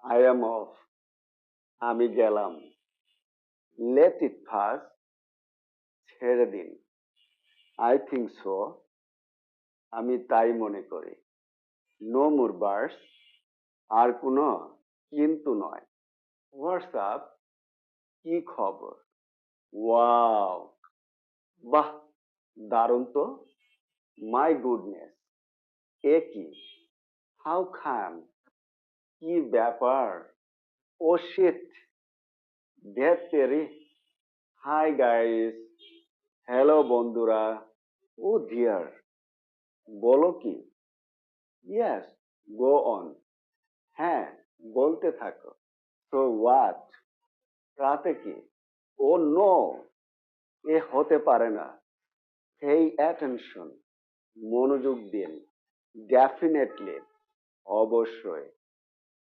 I am off. আমি গেলাম। Let it pass. ছেড়ে দিন। I think so. আমি তাই মনে করি। No more burst. আর কোনো কিন্তু নয়। হোয়াটসঅ্যাপ। কি খবর? ওয়াও, বাহ, দারুণ তো। মাই গুডনেস, এ কি? How come? কি ব্যাপার? ও শিট, ধ্যাত তেরি। হাই গাইস, হ্যালো বন্ধুরা। ও ডিয়ার, বলো কি? Yes, go on. হ্যাঁ, বলতে থাকো। So what? রাতে কি? ও নো, এ হতে পারে না। হেই অ্যাটেনশন, মনোযোগ দিন। ডেফিনেটলি, অবশ্যই।